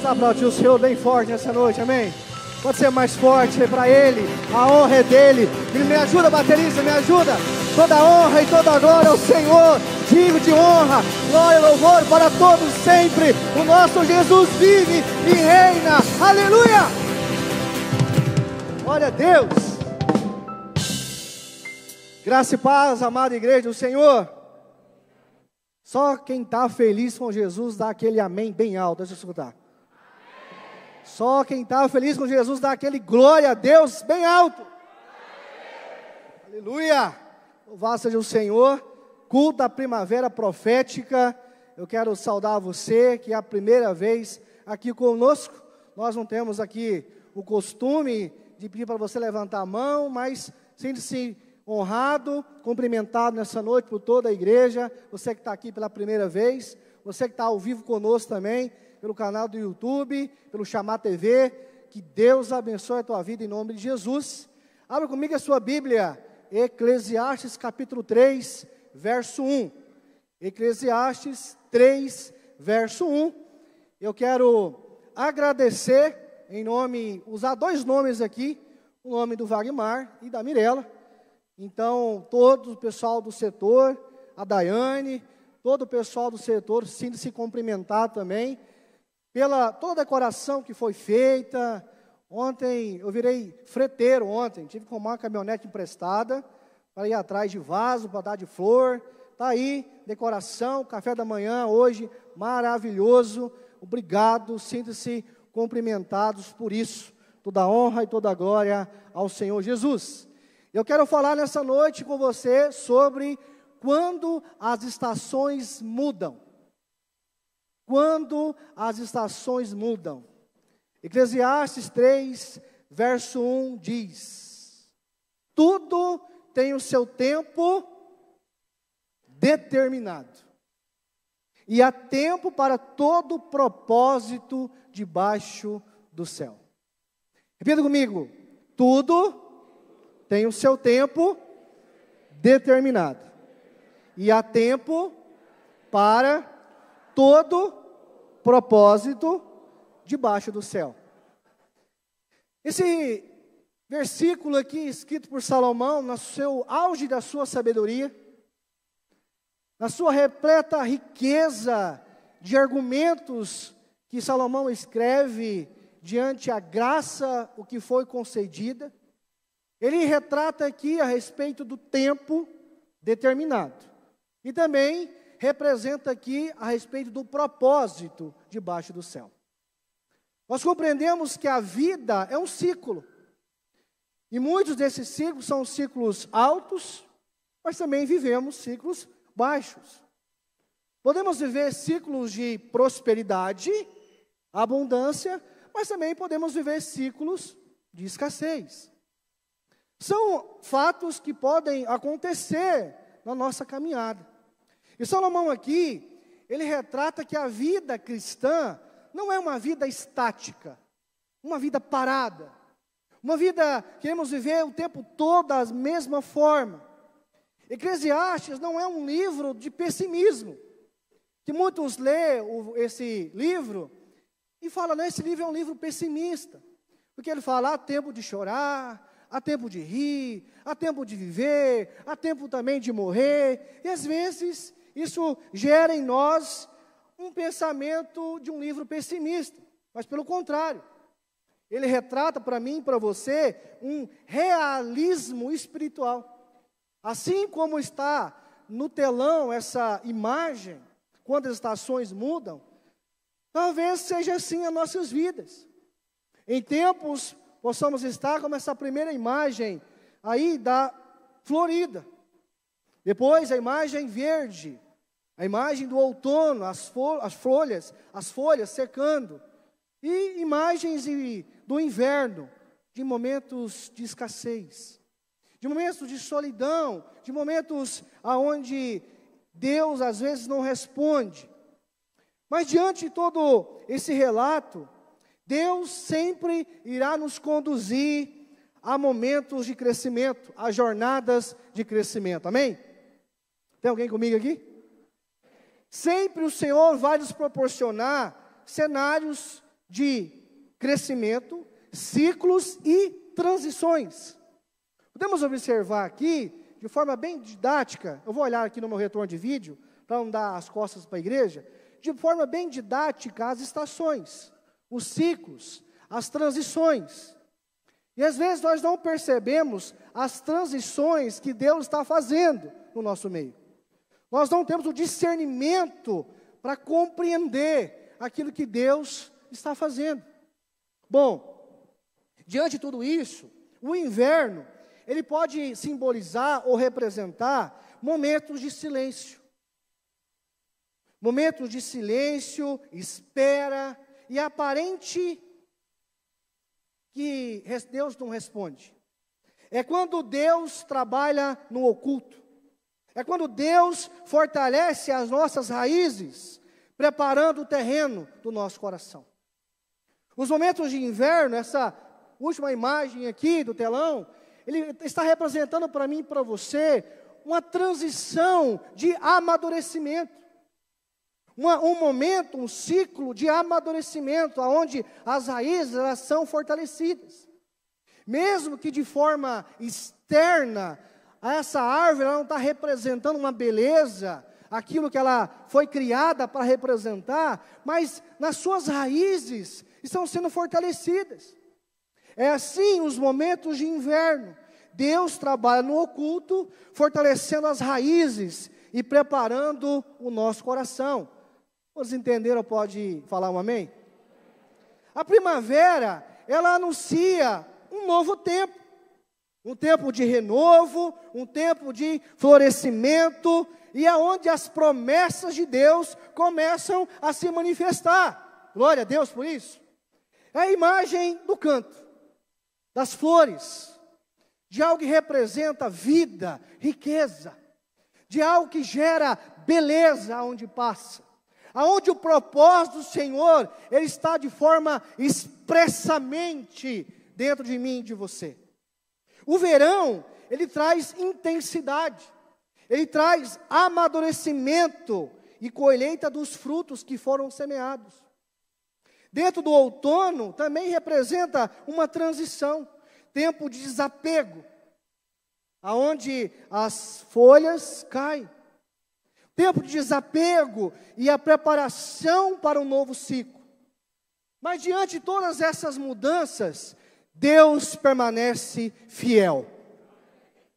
Vamos aplaudir o Senhor bem forte nessa noite, amém? Pode ser mais forte para Ele, a honra é dEle. Me ajuda, baterista, me ajuda. Toda honra e toda glória ao Senhor, digno de honra, glória e louvor para todos sempre. O nosso Jesus vive e reina, aleluia! Glória a Deus. Graça e paz, amada igreja do Senhor. Só quem está feliz com Jesus dá aquele amém bem alto, deixa eu escutar. Só quem está feliz com Jesus dá aquele glória a Deus bem alto. Aleluia! Louvado seja o Senhor. Culto da primavera profética. Eu quero saudar você que é a primeira vez aqui conosco. Nós não temos aqui o costume de pedir para você levantar a mão, mas sinta-se honrado, cumprimentado nessa noite por toda a igreja. Você que está aqui pela primeira vez, você que está ao vivo conosco também, pelo canal do YouTube, pelo Chamar TV, que Deus abençoe a tua vida em nome de Jesus. Abra comigo a sua Bíblia, Eclesiastes capítulo 3, verso 1. Eclesiastes 3, verso 1. Eu quero agradecer usar dois nomes aqui, o nome do Wagmar e da Mirella. Então, todo o pessoal do setor, a Daiane, todo o pessoal do setor, sinta-se cumprimentar também, pela toda a decoração que foi feita. Ontem, eu virei freteiro tive que arrumar uma caminhonete emprestada, para ir atrás de vaso, para dar de flor. Está aí, decoração, café da manhã hoje, maravilhoso. Obrigado, sinta-se cumprimentados por isso. Toda a honra e toda a glória ao Senhor Jesus. Eu quero falar nessa noite com você sobre quando as estações mudam. Quando as estações mudam. Eclesiastes 3, verso 1 diz: tudo tem o seu tempo determinado, e há tempo para todo propósito debaixo do céu. Repita comigo: tudo tem o seu tempo determinado, e há tempo para todo propósito debaixo do céu. Esse versículo aqui, escrito por Salomão, no seu auge da sua sabedoria, na sua repleta riqueza de argumentos que Salomão escreve diante a graça o que foi concedida, ele retrata aqui a respeito do tempo determinado. E também representa aqui a respeito do propósito debaixo do céu. Nós compreendemos que a vida é um ciclo. E muitos desses ciclos são ciclos altos, mas também vivemos ciclos baixos. Podemos viver ciclos de prosperidade, abundância, mas também podemos viver ciclos de escassez. São fatos que podem acontecer na nossa caminhada. E Salomão aqui, ele retrata que a vida cristã não é uma vida estática, uma vida parada, uma vida que queremos viver o tempo todo da mesma forma. Eclesiastes não é um livro de pessimismo, que muitos lêem esse livro e falam, esse livro é um livro pessimista, porque ele fala, há tempo de chorar, há tempo de rir, há tempo de viver, há tempo também de morrer, e às vezes isso gera em nós um pensamento de um livro pessimista, mas pelo contrário, ele retrata para mim e para você um realismo espiritual. Assim como está no telão essa imagem, quando as estações mudam, talvez seja assim as nossas vidas. Em tempos, possamos estar como essa primeira imagem aí da Florida. Depois a imagem verde, a imagem do outono, as folhas secando. E imagens do inverno, de momentos de escassez, de momentos de solidão, de momentos onde Deus às vezes não responde. Mas diante de todo esse relato, Deus sempre irá nos conduzir a momentos de crescimento, a jornadas de crescimento, amém? Tem alguém comigo aqui? Sempre o Senhor vai nos proporcionar cenários de crescimento, ciclos e transições. Podemos observar aqui, de forma bem didática, eu vou olhar aqui no meu retorno de vídeo, para não dar as costas para a igreja, de forma bem didática, as estações, os ciclos, as transições. E às vezes nós não percebemos as transições que Deus está fazendo no nosso meio. Nós não temos o discernimento para compreender aquilo que Deus está fazendo. Bom, diante de tudo isso, o inverno, ele pode simbolizar ou representar momentos de silêncio. Momentos de silêncio, espera e aparente que Deus não responde. É quando Deus trabalha no oculto. É quando Deus fortalece as nossas raízes, preparando o terreno do nosso coração. Os momentos de inverno, essa última imagem aqui do telão, ele está representando para mim e para você uma transição de amadurecimento. Um momento, um ciclo de amadurecimento, onde as raízes elas são fortalecidas. Mesmo que de forma externa, essa árvore ela não está representando uma beleza, aquilo que ela foi criada para representar, mas nas suas raízes estão sendo fortalecidas. É assim os momentos de inverno. Deus trabalha no oculto, fortalecendo as raízes e preparando o nosso coração. Vocês entenderam? Pode falar um amém? A primavera, ela anuncia um novo tempo. Um tempo de renovo, um tempo de florescimento, e é onde as promessas de Deus começam a se manifestar. Glória a Deus por isso. É a imagem do canto, das flores, de algo que representa vida, riqueza, de algo que gera beleza onde passa. Aonde o propósito do Senhor, ele está de forma expressamente dentro de mim e de você. O verão, ele traz intensidade, ele traz amadurecimento e colheita dos frutos que foram semeados. Dentro do outono, também representa uma transição, tempo de desapego, aonde as folhas caem. Tempo de desapego e a preparação para um novo ciclo. Mas diante de todas essas mudanças, Deus permanece fiel.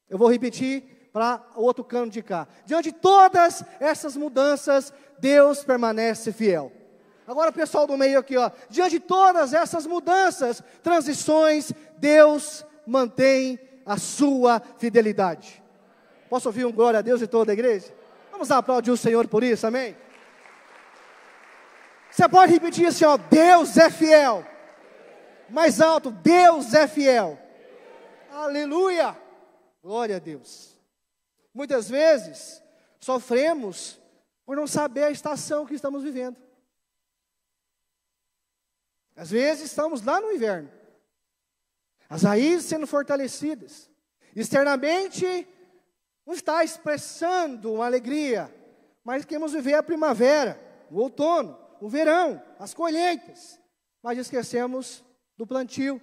Eu vou repetir para o outro canto de cá. Diante de todas essas mudanças, Deus permanece fiel. Agora, pessoal do meio aqui, ó. Diante de todas essas mudanças, transições, Deus mantém a sua fidelidade. Posso ouvir um glória a Deus de toda a igreja? Vamos aplaudir o Senhor por isso, amém? Você pode repetir assim, ó, Deus é fiel. Mais alto, Deus é fiel. Aleluia, glória a Deus. Muitas vezes, sofremos por não saber a estação que estamos vivendo. Às vezes, estamos lá no inverno. As raízes sendo fortalecidas. Externamente, não está expressando uma alegria, mas queremos viver a primavera, o outono, o verão, as colheitas, mas esquecemos do plantio,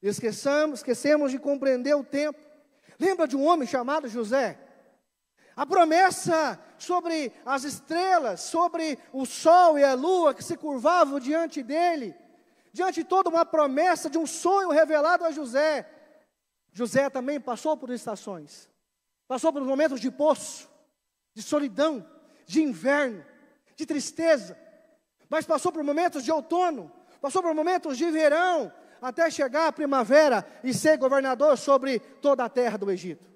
esquecemos de compreender o tempo. Lembra de um homem chamado José? A promessa sobre as estrelas, sobre o sol e a lua que se curvavam diante dele, diante de toda uma promessa de um sonho revelado a José. José também passou por estações. Passou por momentos de poço, de solidão, de inverno, de tristeza. Mas passou por momentos de outono, passou por momentos de verão, até chegar a primavera e ser governador sobre toda a terra do Egito.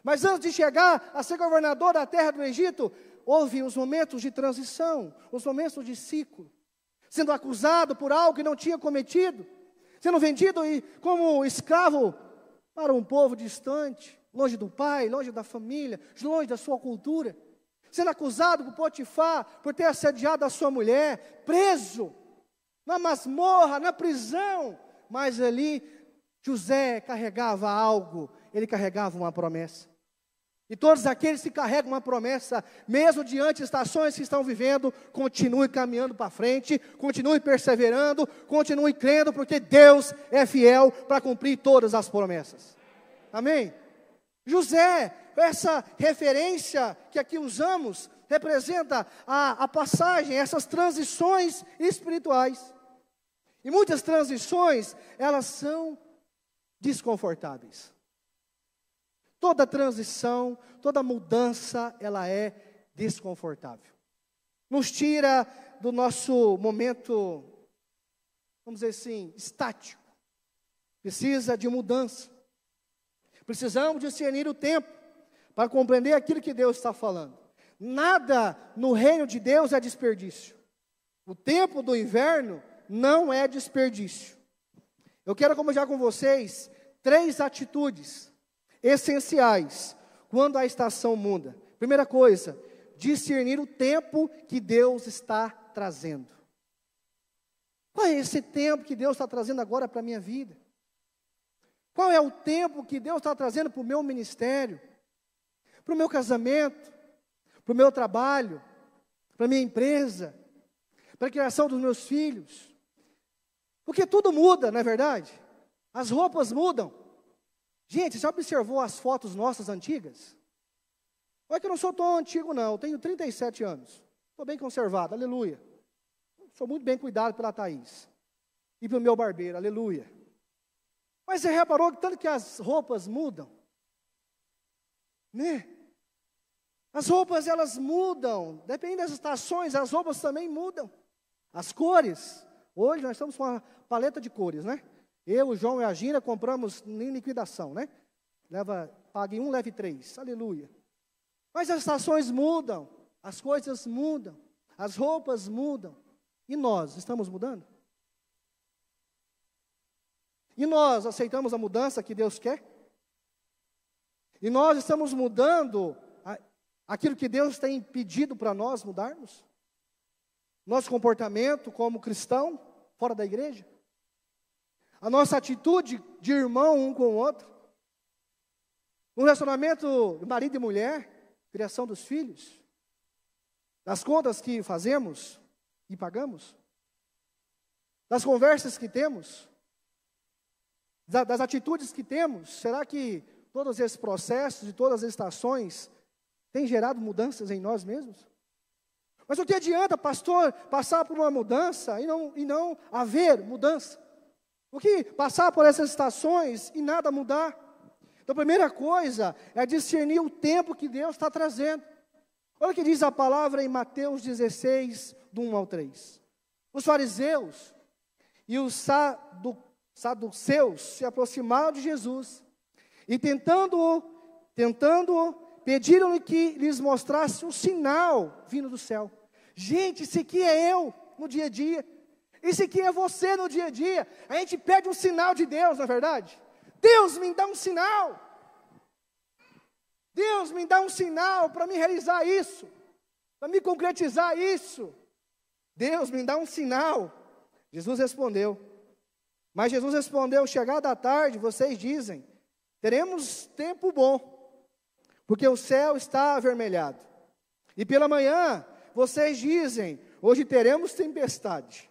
Mas antes de chegar a ser governador da terra do Egito, houve os momentos de transição, os momentos de ciclo. Sendo acusado por algo que não tinha cometido, sendo vendido como escravo para um povo distante, longe do pai, longe da família, longe da sua cultura, sendo acusado por Potifar, por ter assediado a sua mulher, preso, na masmorra, na prisão, mas ali, José carregava algo, ele carregava uma promessa. E todos aqueles que carregam uma promessa, mesmo diante de estações que estão vivendo, continue caminhando para frente, continue perseverando, continue crendo, porque Deus é fiel para cumprir todas as promessas. Amém? José, essa referência que aqui usamos, representa a passagem, essas transições espirituais. E muitas transições, elas são desconfortáveis. Toda transição, toda mudança, ela é desconfortável. Nos tira do nosso momento, vamos dizer assim, estático. Precisa de mudança. Precisamos discernir o tempo para compreender aquilo que Deus está falando. Nada no reino de Deus é desperdício. O tempo do inverno não é desperdício. Eu quero compartilhar com vocês 3 atitudes essenciais quando a estação muda. Primeira coisa, discernir o tempo que Deus está trazendo. Qual é esse tempo que Deus está trazendo agora para a minha vida? Qual é o tempo que Deus está trazendo para o meu ministério, para o meu casamento, para o meu trabalho, para a minha empresa, para a criação dos meus filhos? Porque tudo muda, não é verdade? As roupas mudam. Gente, você já observou as fotos nossas antigas? Olha que eu não sou tão antigo não, eu tenho 37 anos. Estou bem conservado, aleluia. Sou muito bem cuidado pela Thaís. E pelo meu barbeiro, aleluia. Mas você reparou que tanto que as roupas mudam? Né? As roupas, elas mudam. Dependendo das estações, as roupas também mudam. As cores. Hoje nós estamos com uma paleta de cores, né? Eu, o João e a Gina compramos em liquidação, né? Pague 1, leve 3. Aleluia. Mas as estações mudam. As coisas mudam. As roupas mudam. E nós, estamos mudando? E nós aceitamos a mudança que Deus quer? E nós estamos mudando aquilo que Deus tem pedido para nós mudarmos? Nosso comportamento como cristão, fora da igreja? A nossa atitude de irmão um com o outro? No relacionamento de marido e mulher, criação dos filhos? Das contas que fazemos e pagamos? Das conversas que temos? Das atitudes que temos? Será que todos esses processos e todas as estações têm gerado mudanças em nós mesmos? Mas o que adianta, pastor, passar por uma mudança e não haver mudança? O que passar por essas estações e nada mudar? Então, a primeira coisa é discernir o tempo que Deus está trazendo. Olha o que diz a palavra em Mateus 16, do 1 ao 3. Os fariseus e os saduceus se aproximaram de Jesus e tentando-o, pediram-lhe que lhes mostrasse um sinal vindo do céu. Gente, isso aqui é eu no dia a dia. Isso aqui é você no dia a dia. A gente pede um sinal de Deus, não é verdade? Deus me dá um sinal. Deus me dá um sinal para me realizar isso, para me concretizar isso. Deus me dá um sinal. Jesus respondeu. Mas Jesus respondeu: chegada a tarde, vocês dizem, teremos tempo bom, porque o céu está avermelhado. E pela manhã, vocês dizem, hoje teremos tempestade,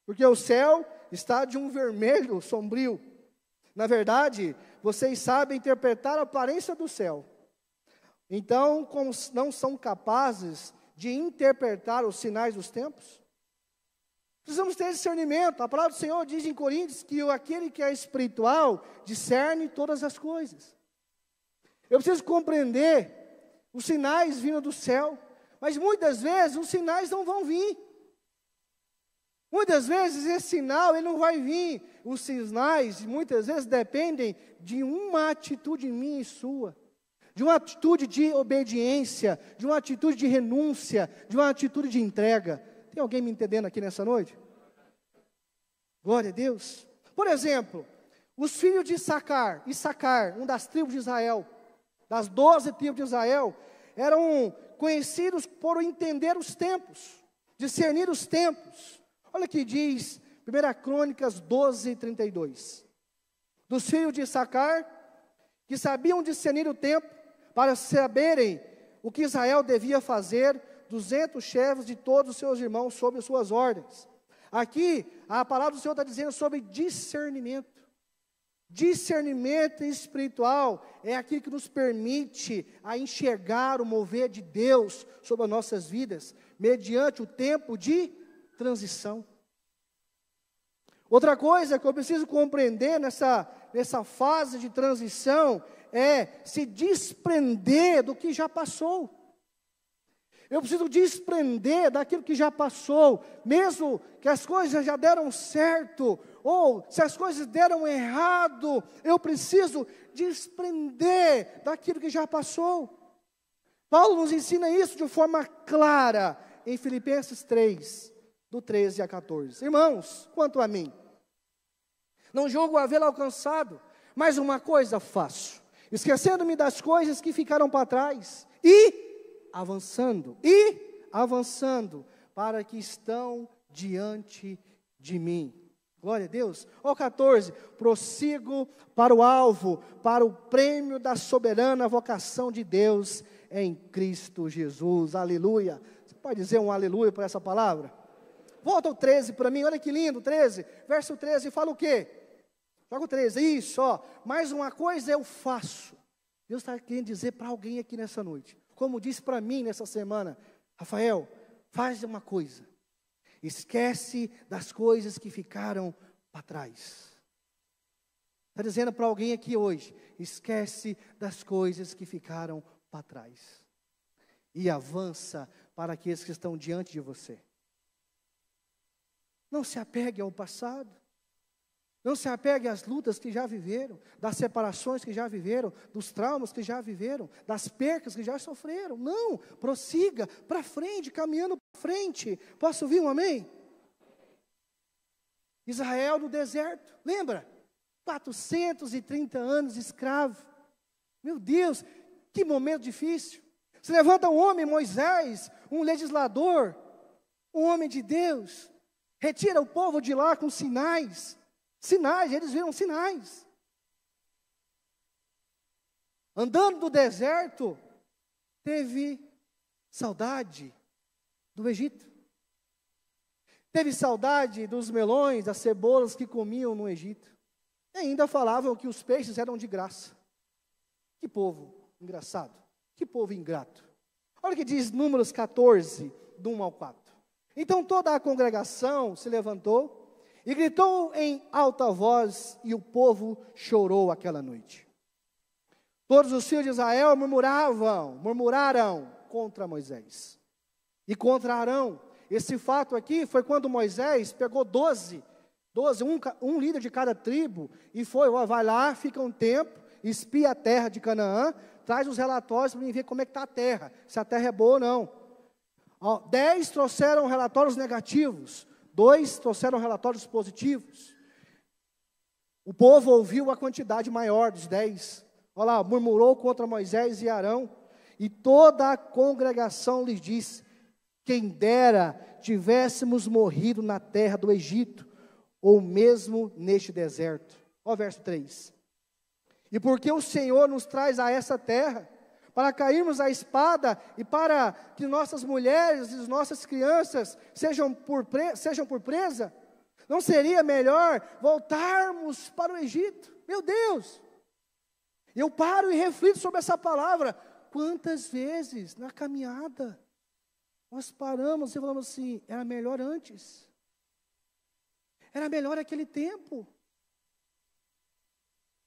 porque o céu está de um vermelho sombrio. Na verdade, vocês sabem interpretar a aparência do céu. Então, como não são capazes de interpretar os sinais dos tempos? Precisamos ter discernimento. A palavra do Senhor diz em Coríntios que aquele que é espiritual discerne todas as coisas. Eu preciso compreender os sinais vindo do céu, mas muitas vezes os sinais não vão vir. Muitas vezes esse sinal ele não vai vir. Os sinais muitas vezes dependem de uma atitude minha e sua, de uma atitude de obediência, de uma atitude de renúncia, de uma atitude de entrega. Tem alguém me entendendo aqui nessa noite? Glória a Deus. Por exemplo, os filhos de Issacar, uma das tribos de Israel, das 12 tribos de Israel, eram conhecidos por entender os tempos, discernir os tempos. Olha o que diz 1 Crônicas 12, 32. Dos filhos de Issacar, que sabiam discernir o tempo, para saberem o que Israel devia fazer, 200 chefes de todos os seus irmãos sob as suas ordens. Aqui, a palavra do Senhor está dizendo sobre discernimento. Discernimento espiritual é aquilo que nos permite a enxergar o mover de Deus sobre as nossas vidas, mediante o tempo de transição. Outra coisa que eu preciso compreender nessa fase de transição é se desprender do que já passou. Eu preciso desprender daquilo que já passou, mesmo que as coisas já deram certo, ou se as coisas deram errado, eu preciso desprender daquilo que já passou. Paulo nos ensina isso de forma clara em Filipenses 3, do 13 a 14. Irmãos, quanto a mim, não julgo havê-lo alcançado, mas uma coisa faço, esquecendo-me das coisas que ficaram para trás, e avançando, para que estão diante de mim. Glória a Deus. Ó 14, prossigo para o alvo, para o prêmio da soberana vocação de Deus em Cristo Jesus. Aleluia. Você pode dizer um aleluia por essa palavra? Volta ao 13 para mim, olha que lindo, 13, verso 13, fala o quê? Joga o 13, isso, ó, mais uma coisa eu faço. Deus está querendo dizer para alguém aqui nessa noite, como disse para mim nessa semana, Rafael, faz uma coisa, esquece das coisas que ficaram para trás. Está dizendo para alguém aqui hoje, esquece das coisas que ficaram para trás, e avança para aqueles que estão diante de você. Não se apegue ao passado, não se apegue às lutas que já viveram, das separações que já viveram, dos traumas que já viveram, das percas que já sofreram. Não, prossiga para frente, caminhando para frente. Posso ouvir um amém? Israel no deserto, lembra? 430 anos escravo. Meu Deus, que momento difícil. Se levanta um homem, Moisés, um legislador, um homem de Deus, retira o povo de lá com sinais, eles viram sinais. Andando no deserto, teve saudade do Egito. Teve saudade dos melões, das cebolas que comiam no Egito. E ainda falavam que os peixes eram de graça. Que povo engraçado, que povo ingrato. Olha o que diz Números 14, do 1 ao 4. Então toda a congregação se levantou e gritou em alta voz, e o povo chorou aquela noite. Todos os filhos de Israel murmuraram contra Moisés e contra Arão. Esse fato aqui foi quando Moisés pegou 12, um líder de cada tribo, e vai lá, fica um tempo, espia a terra de Canaã, traz os relatórios para mim ver como é que está a terra, se a terra é boa ou não. 10 trouxeram relatórios negativos, 2 trouxeram relatórios positivos. O povo ouviu a quantidade maior dos 10. Olha lá, murmurou contra Moisés e Arão, e toda a congregação lhes disse: quem dera tivéssemos morrido na terra do Egito, ou mesmo neste deserto. Olha o verso 3. E porque o Senhor nos traz a essa terra, para cairmos à espada, e para que nossas mulheres e nossas crianças sejam por presa, não seria melhor voltarmos para o Egito? Meu Deus! Eu paro e reflito sobre essa palavra. Quantas vezes na caminhada nós paramos e falamos assim: era melhor antes, era melhor aquele tempo.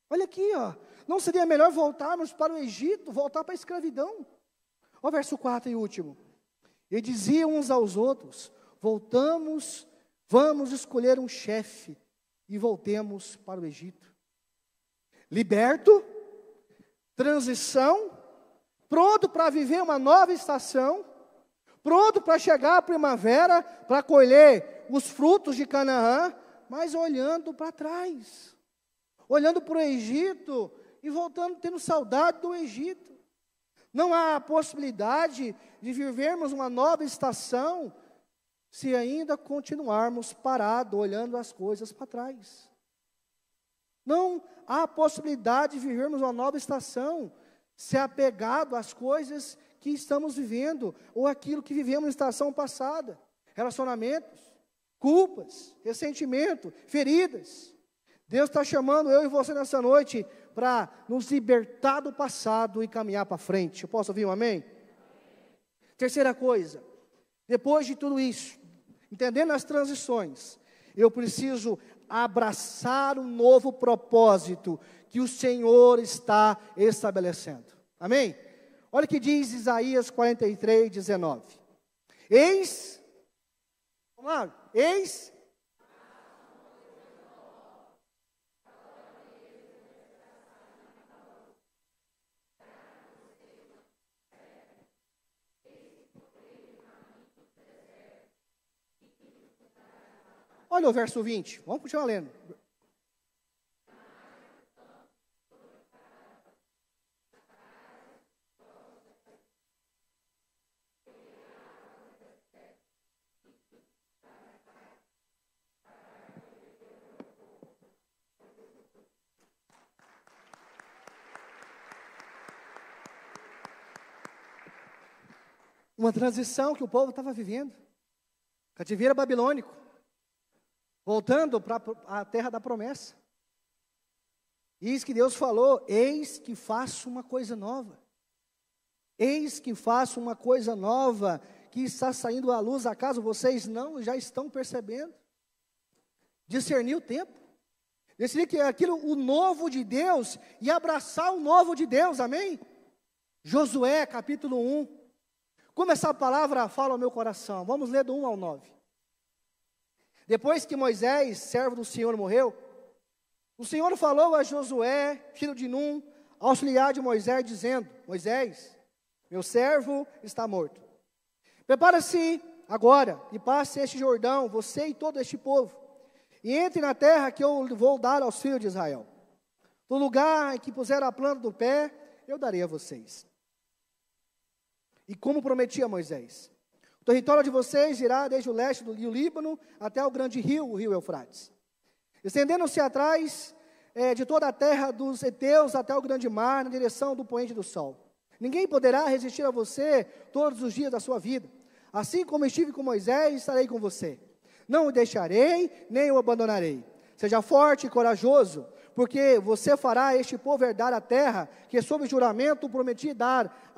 Olha aqui, ó, não seria melhor voltarmos para o Egito, voltar para a escravidão? Olha o verso 4 e último. E diziam uns aos outros: vamos escolher um chefe e voltemos para o Egito. Liberto, transição, pronto para viver uma nova estação, pronto para chegar a primavera, para colher os frutos de Canaã, mas olhando para trás, olhando para o Egito e voltando, tendo saudade do Egito. Não há possibilidade de vivermos uma nova estação se ainda continuarmos parados, olhando as coisas para trás. Não há possibilidade de vivermos uma nova estação ser apegado às coisas que estamos vivendo, ou aquilo que vivemos na estação passada, relacionamentos, culpas, ressentimento, feridas. Deus está chamando eu e você nessa noite para nos libertar do passado e caminhar para frente. Eu posso ouvir um amém? Terceira coisa, depois de tudo isso, entendendo as transições, eu preciso abraçar um novo propósito que o Senhor está estabelecendo. Amém? Olha o que diz Isaías 43, 19. Eis, vamos lá, eis. Olha o verso 20, vamos continuar lendo. Uma transição que o povo estava vivendo. Cativeiro babilônico. Voltando para a terra da promessa. Eis que Deus falou, eis que faço uma coisa nova. Eis que faço uma coisa nova, que está saindo à luz, acaso vocês não já estão percebendo? Discernir o tempo. Discernir que aquilo, o novo de Deus, e abraçar o novo de Deus, amém? Josué, capítulo 1. Como essa palavra fala ao meu coração? Vamos ler do 1 ao 9. Depois que Moisés, servo do Senhor, morreu, o Senhor falou a Josué, filho de Num, auxiliar de Moisés, dizendo: Moisés, meu servo está morto. Prepara-se agora e passe este Jordão, você e todo este povo, e entre na terra que eu vou dar aos filhos de Israel. No lugar em que puseram a planta do pé, eu darei a vocês. E como prometi a Moisés, o território de vocês irá desde o leste do Rio Líbano até o grande rio, o rio Eufrates. Estendendo-se atrás de toda a terra dos heteus até o grande mar, na direção do poente do sol. Ninguém poderá resistir a você todos os dias da sua vida. Assim como estive com Moisés, estarei com você. Não o deixarei, nem o abandonarei. Seja forte e corajoso, porque você fará este povo herdar a terra que sob juramento prometi dar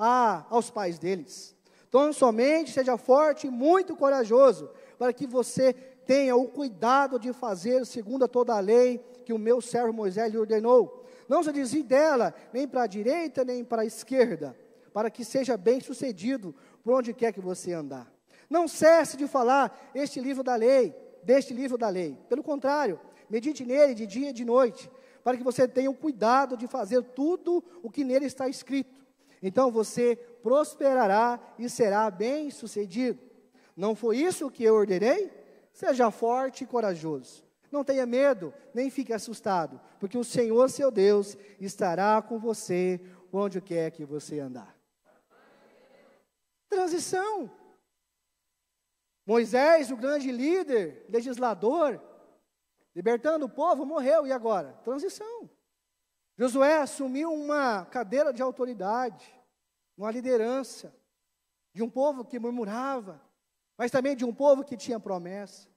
aos pais deles. Então somente seja forte e muito corajoso, para que você tenha o cuidado de fazer segundo toda a lei que o meu servo Moisés lhe ordenou. Não se desvie dela, nem para a direita, nem para a esquerda, para que seja bem sucedido por onde quer que você andar. Não cesse de falar deste livro da lei. Pelo contrário, medite nele de dia e de noite, para que você tenha o cuidado de fazer tudo o que nele está escrito. Então você prosperará e será bem sucedido. Não foi isso que eu ordenei? Seja forte e corajoso. Não tenha medo, nem fique assustado, porque o Senhor, seu Deus, estará com você onde quer que você andar. Transição. Moisés, o grande líder, legislador, libertando o povo, morreu, e agora? Transição. Josué assumiu uma cadeira de autoridade, uma liderança, de um povo que murmurava, mas também de um povo que tinha promessa.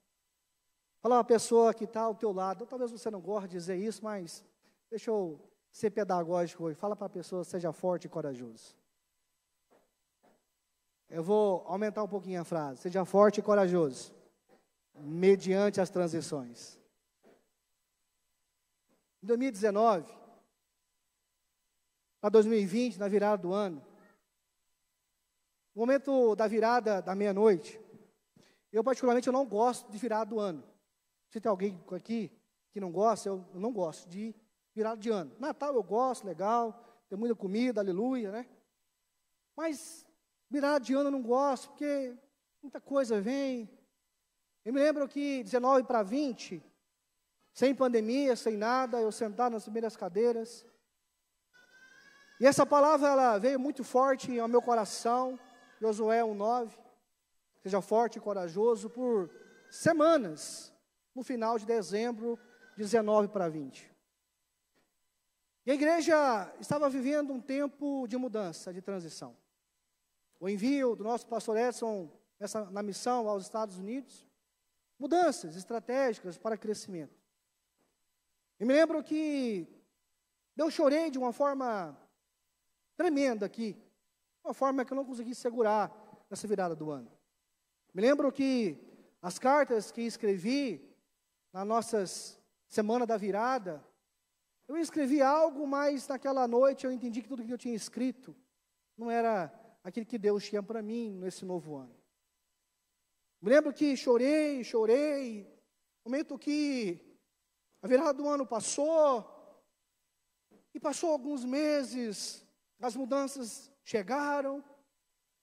Fala uma pessoa que está ao teu lado, talvez você não goste de dizer isso, mas deixa eu ser pedagógico hoje. Fala para a pessoa, seja forte e corajoso. Eu vou aumentar um pouquinho a frase, seja forte e corajoso, mediante as transições. Em 2019, para 2020, na virada do ano, no momento da virada da meia-noite, eu particularmente não gosto de virada do ano. Se tem alguém aqui que não gosta, eu não gosto de virada de ano. Natal eu gosto, legal, tem muita comida, aleluia, né? Mas virada de ano eu não gosto, porque muita coisa vem. Eu me lembro que 19 para 20, sem pandemia, sem nada, eu sentado nas primeiras cadeiras. E essa palavra ela veio muito forte ao meu coração, Josué 1:9. Seja forte e corajoso por semanas, no final de dezembro, 19 para 20. E a igreja estava vivendo um tempo de mudança, de transição. O envio do nosso pastor Edson na missão aos Estados Unidos, mudanças estratégicas para crescimento. E me lembro que eu chorei de uma forma tremenda aqui, uma forma que eu não consegui segurar nessa virada do ano. Me lembro que as cartas que escrevi na nossa semana da virada, eu escrevi algo, mas naquela noite eu entendi que tudo que eu tinha escrito não era aquilo que Deus tinha para mim nesse novo ano. Me lembro que chorei, momento que a virada do ano passou, e passou alguns meses, as mudanças chegaram,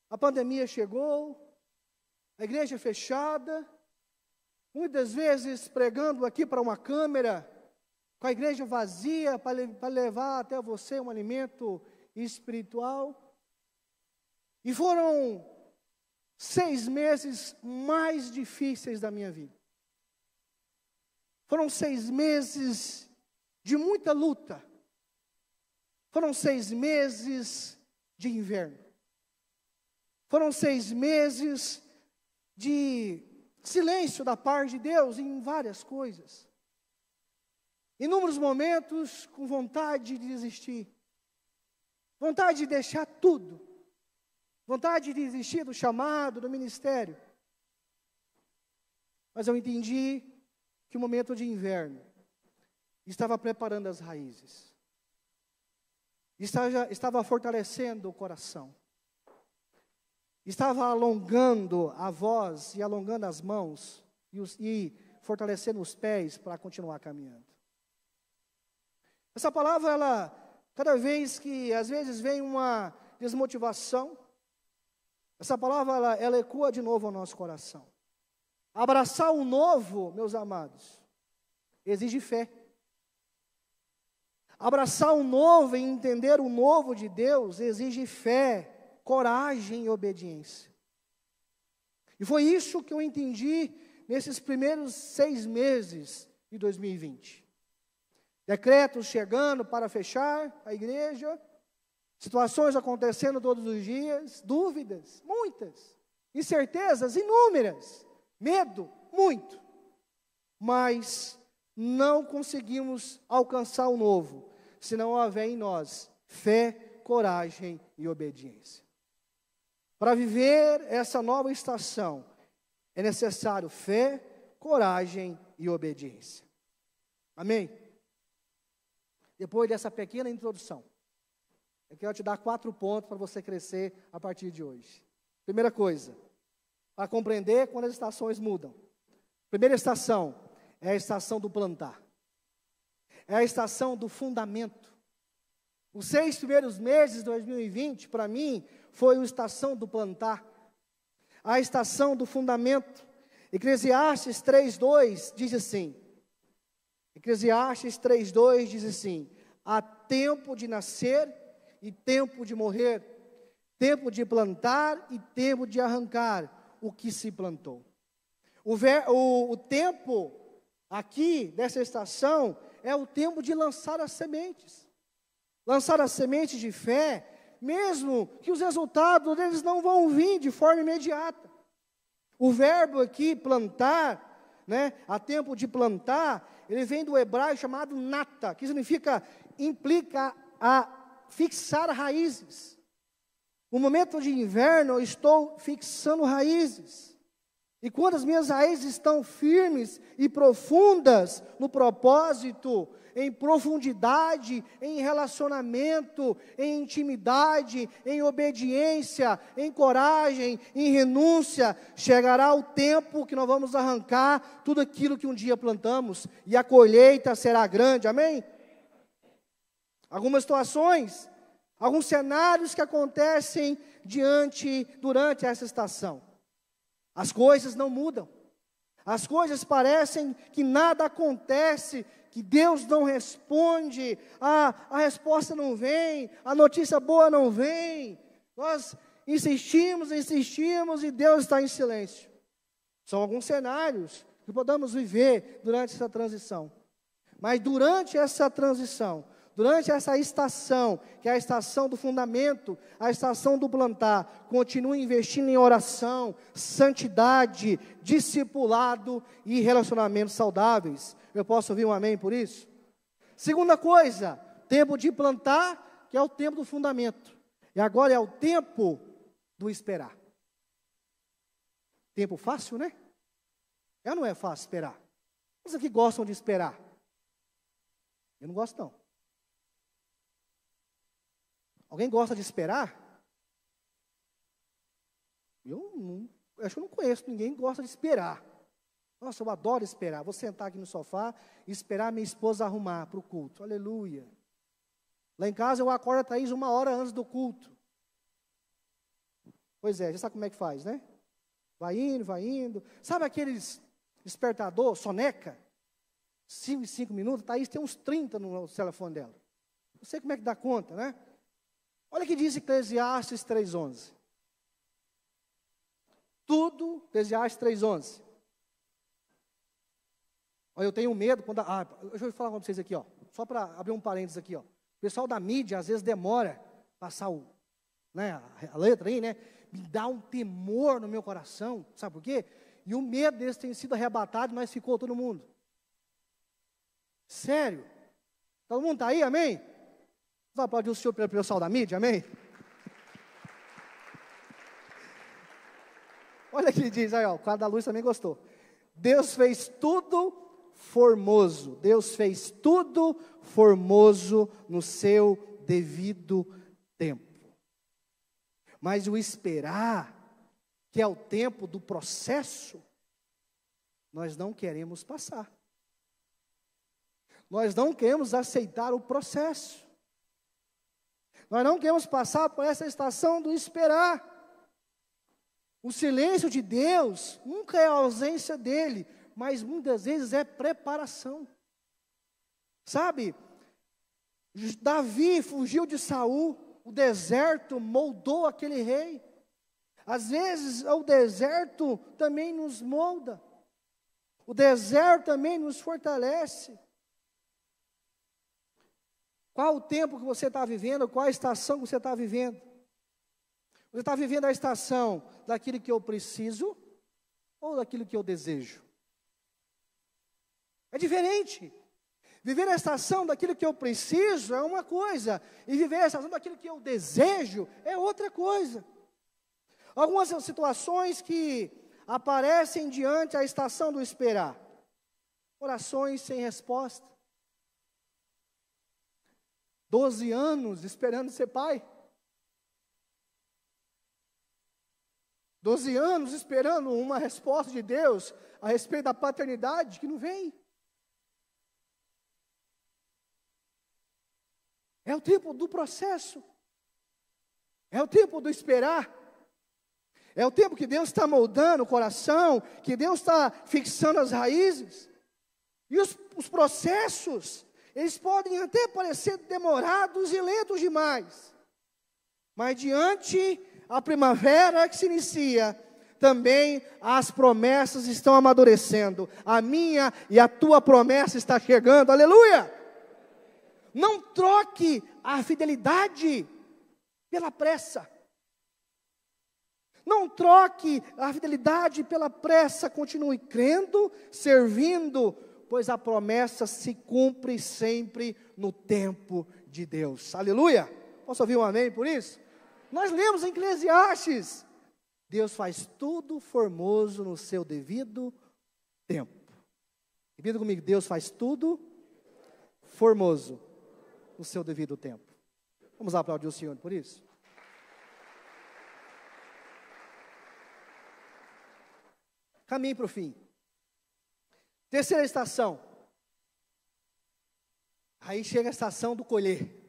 a pandemia chegou, a igreja fechada, muitas vezes pregando aqui para uma câmera, com a igreja vazia, para levar até você um alimento espiritual. E foram 6 meses mais difíceis da minha vida. Foram 6 meses de muita luta. Foram 6 meses de inverno. Foram 6 meses de silêncio da parte de Deus em várias coisas. Inúmeros momentos com vontade de desistir. Vontade de deixar tudo. Vontade de desistir do chamado, do ministério. Mas eu entendi que o momento de inverno estava preparando as raízes. Estava fortalecendo o coração. Estava alongando a voz e alongando as mãos e fortalecendo os pés para continuar caminhando. Essa palavra, cada vez que às vezes vem uma desmotivação, essa palavra, ela ecoa de novo ao nosso coração. Abraçar o novo, meus amados, exige fé. Abraçar o novo e entender o novo de Deus exige fé, coragem e obediência. E foi isso que eu entendi nesses primeiros 6 meses de 2020. Decretos chegando para fechar a igreja, situações acontecendo todos os dias, dúvidas, muitas, incertezas inúmeras, medo, muito. Mas não conseguimos alcançar o novo, se não houver em nós fé, coragem e obediência. Para viver essa nova estação, é necessário fé, coragem e obediência. Amém? Depois dessa pequena introdução, eu quero te dar 4 pontos para você crescer a partir de hoje. Primeira coisa, para compreender quando as estações mudam. Primeira estação é a estação do plantar. É a estação do fundamento. Os 6 primeiros meses de 2020, para mim, foi a estação do plantar. A estação do fundamento. Eclesiastes 3:2 diz assim. Eclesiastes 3:2 diz assim: há tempo de nascer e tempo de morrer, tempo de plantar e tempo de arrancar o que se plantou. O tempo aqui dessa estação é o tempo de lançar as sementes. Lançar as sementes de fé, mesmo que os resultados deles não vão vir de forma imediata. O verbo aqui, plantar, há tempo de plantar, ele vem do hebraico chamado nata, que implica a fixar raízes. No momento de inverno, eu estou fixando raízes. E quando as minhas raízes estão firmes e profundas no propósito, em profundidade, em relacionamento, em intimidade, em obediência, em coragem, em renúncia, chegará o tempo que nós vamos arrancar tudo aquilo que um dia plantamos, e a colheita será grande, amém? Algumas situações, alguns cenários que acontecem durante essa estação. As coisas não mudam. As coisas parecem que nada acontece, que Deus não responde, a resposta não vem, a notícia boa não vem. Nós insistimos e Deus está em silêncio. São alguns cenários que podemos viver durante essa transição. Mas durante essa transição, durante essa estação, que é a estação do fundamento, a estação do plantar, continue investindo em oração, santidade, discipulado e relacionamentos saudáveis. Eu posso ouvir um amém por isso? Segunda coisa, tempo de plantar, que é o tempo do fundamento. E agora é o tempo do esperar. Tempo fácil, né? Não é fácil esperar. Vocês aqui gostam de esperar? Eu não gosto, não. Alguém gosta de esperar? Acho que eu não conheço ninguém que gosta de esperar. Nossa, eu adoro esperar. Vou sentar aqui no sofá e esperar minha esposa arrumar para o culto. Aleluia. Lá em casa eu acordo a Thaís 1 hora antes do culto. Pois é, já sabe como é que faz, né? Vai indo. Sabe aqueles despertador, soneca? 5 em 5 minutos, Thaís tem uns 30 no telefone dela. Não sei como é que dá conta, né? Olha o que diz Eclesiastes 3:11. Tudo, Eclesiastes 3:11. Olha, eu tenho medo quando... deixa eu falar com vocês aqui, ó. Só para abrir um parênteses aqui, ó. O pessoal da mídia, às vezes, demora passar a letra aí, né? Me dá um temor no meu coração. Sabe por quê? E o medo deles tem sido arrebatado, mas ficou todo mundo. Sério? Todo mundo está aí, amém? Vamos aplaudir o Senhor pelo pessoal da mídia, amém? Olha aqui, diz aí, ó, o quadro da luz também gostou. Deus fez tudo formoso. Deus fez tudo formoso no seu devido tempo. Mas o esperar, que é o tempo do processo, nós não queremos passar. Nós não queremos aceitar o processo. Nós não queremos passar por essa estação do esperar. O silêncio de Deus nunca é a ausência dele, mas muitas vezes é preparação. Sabe? Davi fugiu de Saul, o deserto moldou aquele rei. Às vezes o deserto também nos molda. O deserto também nos fortalece. Qual o tempo que você está vivendo? Qual a estação que você está vivendo? Você está vivendo a estação daquilo que eu preciso ou daquilo que eu desejo? É diferente. Viver a estação daquilo que eu preciso é uma coisa, e viver a estação daquilo que eu desejo é outra coisa. Algumas situações que aparecem diante da estação do esperar. Orações sem resposta. 12 anos esperando ser pai. 12 anos esperando uma resposta de Deus a respeito da paternidade que não vem. É o tempo do processo. É o tempo do esperar. É o tempo que Deus está moldando o coração, que Deus está fixando as raízes. E os processos, eles podem até parecer demorados e lentos demais. Mas diante a primavera que se inicia, também as promessas estão amadurecendo. A minha e a tua promessa está chegando, aleluia! Não troque a fidelidade pela pressa. Não troque a fidelidade pela pressa, continue crendo, servindo, pois a promessa se cumpre sempre no tempo de Deus. Aleluia! Posso ouvir um amém por isso? Nós lemos em Eclesiastes, Deus faz tudo formoso no seu devido tempo. Repita comigo, Deus faz tudo formoso no seu devido tempo. Vamos aplaudir o Senhor por isso? Caminhe para o fim. Terceira estação. Aí chega a estação do colher.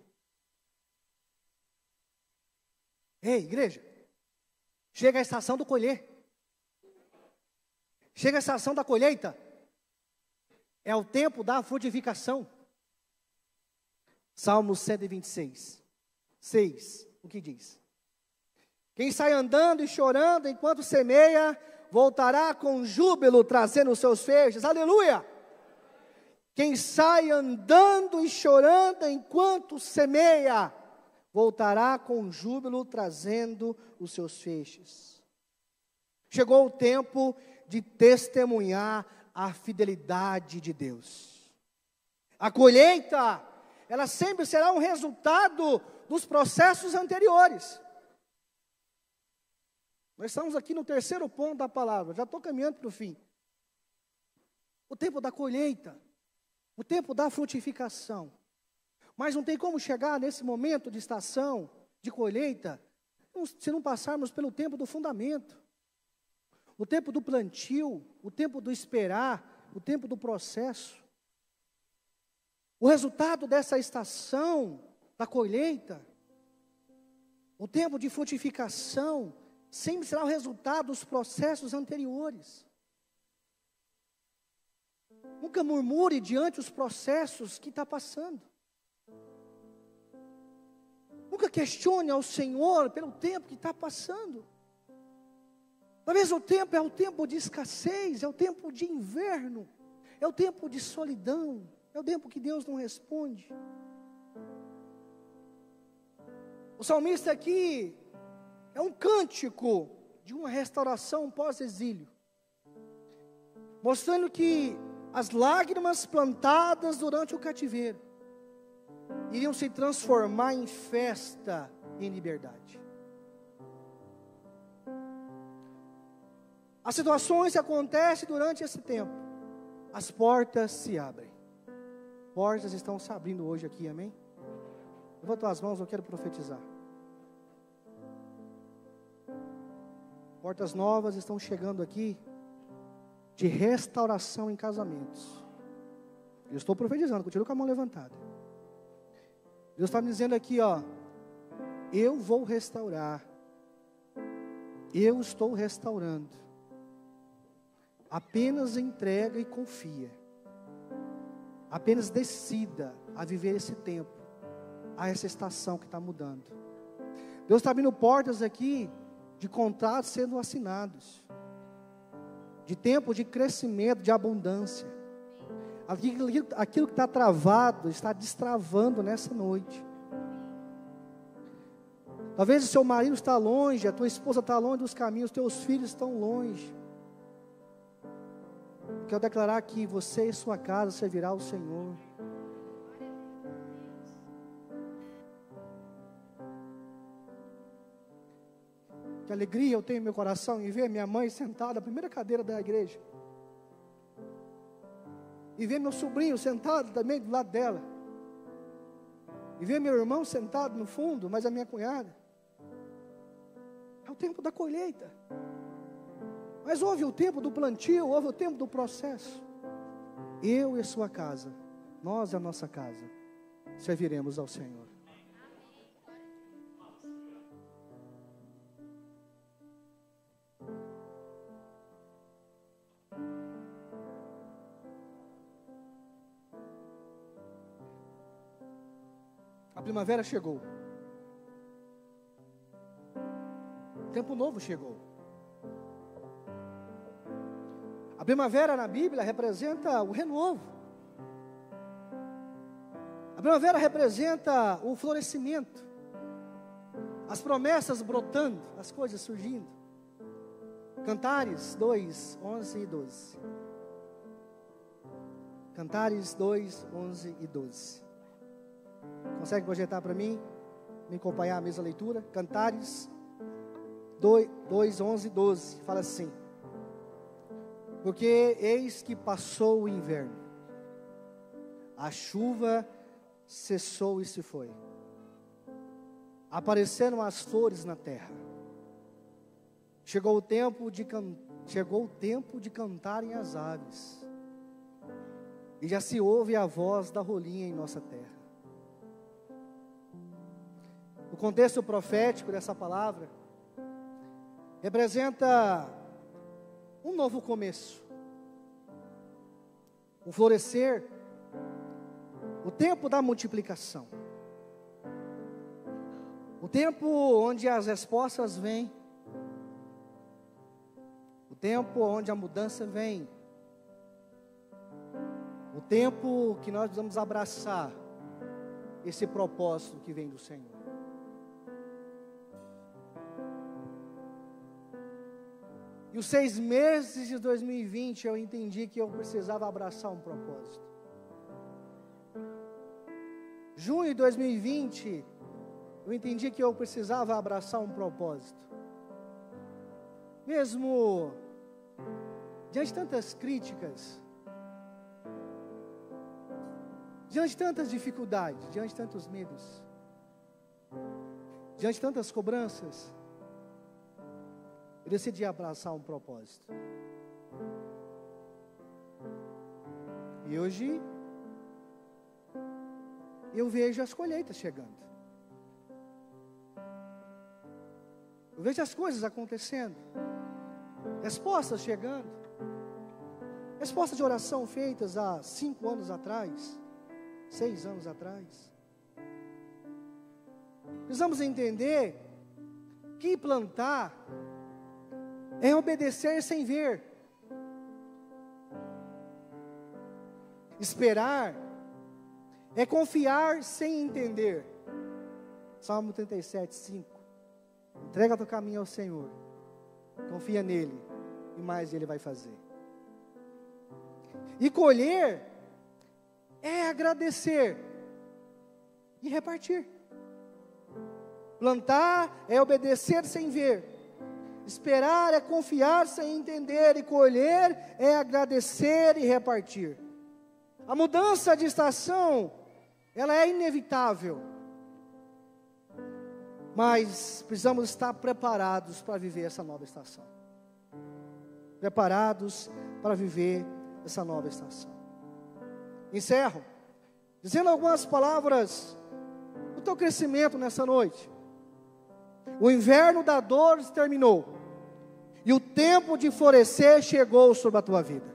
Ei, igreja. Chega a estação do colher. Chega a estação da colheita. É o tempo da frutificação. Salmo 126. 6. O que diz? Quem sai andando e chorando enquanto semeia, voltará com júbilo, trazendo os seus feixes. Aleluia! Quem sai andando e chorando enquanto semeia, voltará com júbilo trazendo os seus feixes. Chegou o tempo de testemunhar a fidelidade de Deus. A colheita, ela sempre será um resultado dos processos anteriores. Nós estamos aqui no terceiro ponto da palavra, já estou caminhando para o fim. O tempo da colheita, o tempo da frutificação. Mas não tem como chegar nesse momento de estação, de colheita, se não passarmos pelo tempo do fundamento. O tempo do plantio, o tempo do esperar, o tempo do processo. O resultado dessa estação da colheita, o tempo de frutificação, sempre será o resultado dos processos anteriores. Nunca murmure diante dos processos que está passando. Nunca questione ao Senhor pelo tempo que está passando. Talvez o tempo é o tempo de escassez, é o tempo de inverno, é o tempo de solidão, é o tempo que Deus não responde. O salmista aqui é um cântico de uma restauração pós-exílio, mostrando que as lágrimas plantadas durante o cativeiro iriam se transformar em festa e em liberdade. As situações que acontecem durante esse tempo, as portas se abrem. Portas estão se abrindo hoje aqui, amém? Levanta as mãos, eu quero profetizar. Portas novas estão chegando aqui, de restauração em casamentos. Eu estou profetizando, continuo com a mão levantada. Deus está me dizendo aqui, ó, eu vou restaurar, eu estou restaurando, apenas entrega e confia, apenas decida a viver esse tempo, a essa estação que está mudando. Deus está abrindo portas aqui, de contratos sendo assinados, de tempo de crescimento, de abundância. Aquilo que está travado, está destravando nessa noite. Talvez o seu marido está longe, a tua esposa está longe dos caminhos, os teus filhos estão longe. Quero declarar que você e sua casa servirá ao Senhor. Que alegria eu tenho em meu coração em ver minha mãe sentada na primeira cadeira da igreja. E ver meu sobrinho sentado também do lado dela. E ver meu irmão sentado no fundo, mas a minha cunhada. É o tempo da colheita. Mas houve o tempo do plantio, houve o tempo do processo. Eu e sua casa, nós e a nossa casa, serviremos ao Senhor. A primavera chegou. O tempo novo chegou. A primavera na Bíblia representa o renovo. A primavera representa o florescimento. As promessas brotando, as coisas surgindo. Cantares 2, 11 e 12. Cantares 2, 11 e 12. Consegue projetar para mim? Me acompanhar a mesma leitura? Cantares 2, 11 e 12. Fala assim: porque eis que passou o inverno, a chuva cessou e se foi, apareceram as flores na terra, chegou o tempo de cantarem as aves, e já se ouve a voz da rolinha em nossa terra. O contexto profético dessa palavra representa um novo começo, o florescer, o tempo da multiplicação, o tempo onde as respostas vêm, o tempo onde a mudança vem, O tempo que nós vamos abraçar esse propósito que vem do Senhor. E os 6 meses de 2020 eu entendi que eu precisava abraçar um propósito. Junho de 2020 eu entendi que eu precisava abraçar um propósito. Mesmo diante de tantas críticas, diante de tantas dificuldades, diante de tantos medos, diante de tantas cobranças, eu decidi abraçar um propósito. E hoje eu vejo as colheitas chegando. Eu vejo as coisas acontecendo. Respostas chegando. Respostas de oração feitas há 5 anos atrás, 6 anos atrás. Precisamos entender que plantar é obedecer sem ver. Esperar é confiar sem entender. Salmo 37, 5. Entrega teu caminho ao Senhor. Confia nele e mais ele vai fazer. E colher é agradecer e repartir. Plantar é obedecer sem ver. Esperar é confiar sem entender. E colher é agradecer e repartir. A mudança de estação, ela é inevitável. Mas precisamos estar preparados para viver essa nova estação. Preparados para viver essa nova estação. Encerro dizendo algumas palavras do teu crescimento nessa noite. O inverno da dor terminou e o tempo de florescer chegou sobre a tua vida.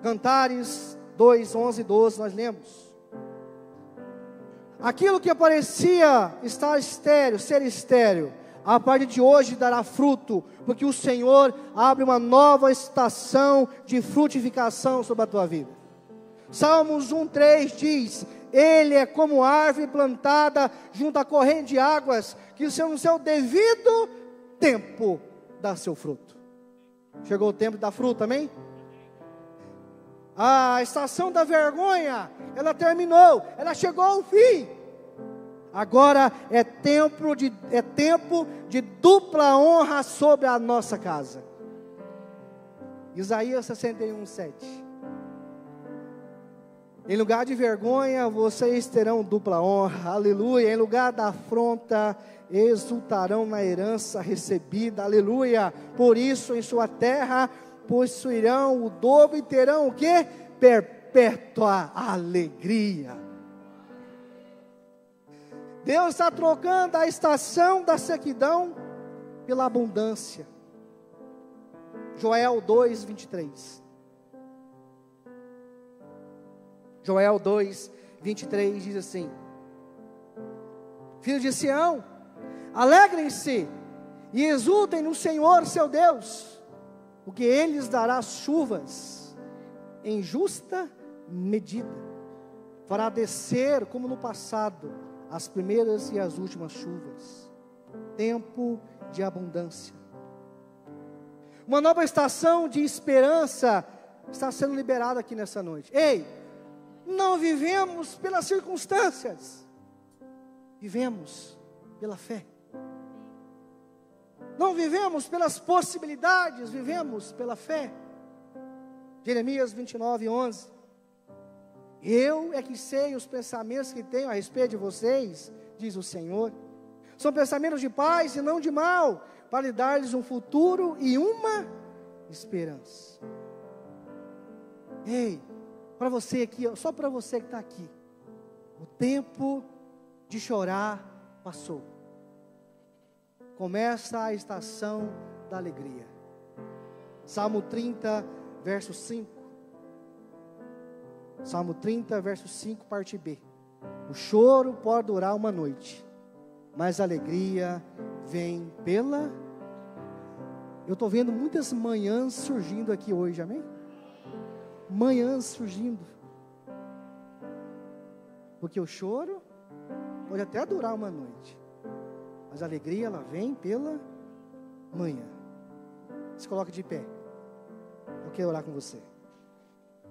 Cantares 2, 11 e 12 nós lemos. Aquilo que parecia estar estéril, ser estéril, a partir de hoje dará fruto, porque o Senhor abre uma nova estação de frutificação sobre a tua vida. Salmos 1:3 diz: Ele é como árvore plantada junto à corrente de águas, que no seu devido tempo dá seu fruto. Chegou o tempo da fruta, amém? A estação da vergonha, ela terminou, ela chegou ao fim. Agora é tempo de dupla honra sobre a nossa casa. Isaías 61:7. Em lugar de vergonha, vocês terão dupla honra, aleluia. Em lugar da afronta, exultarão na herança recebida, aleluia. Por isso, em sua terra, possuirão o dobro e terão o quê? Perpétua alegria. Deus está trocando a estação da sequidão pela abundância. Joel 2:23. Joel 2:23 diz assim: Filhos de Sião, alegrem-se e exultem no Senhor seu Deus, porque Ele lhes dará chuvas em justa medida, fará descer como no passado as primeiras e as últimas chuvas. Tempo de abundância. Uma nova estação de esperança está sendo liberada aqui nessa noite. Ei, não vivemos pelas circunstâncias, vivemos pela fé. Não vivemos pelas possibilidades, vivemos pela fé. Jeremias 29:11. Eu é que sei os pensamentos que tenho a respeito de vocês, diz o Senhor. São pensamentos de paz e não de mal, para lhe dar-lhes um futuro e uma esperança. Ei, para você aqui, só para você que está aqui, o tempo de chorar passou. Começa a estação da alegria. Salmo 30, verso 5. Salmo 30, verso 5, parte B. O choro pode durar uma noite, mas a alegria vem pela... Eu estou vendo muitas manhãs surgindo aqui hoje, amém? manhãs surgindo. Porque o choro pode até durar uma noite, mas a alegria, ela vem pela manhã. Se coloque de pé. Eu quero orar com você.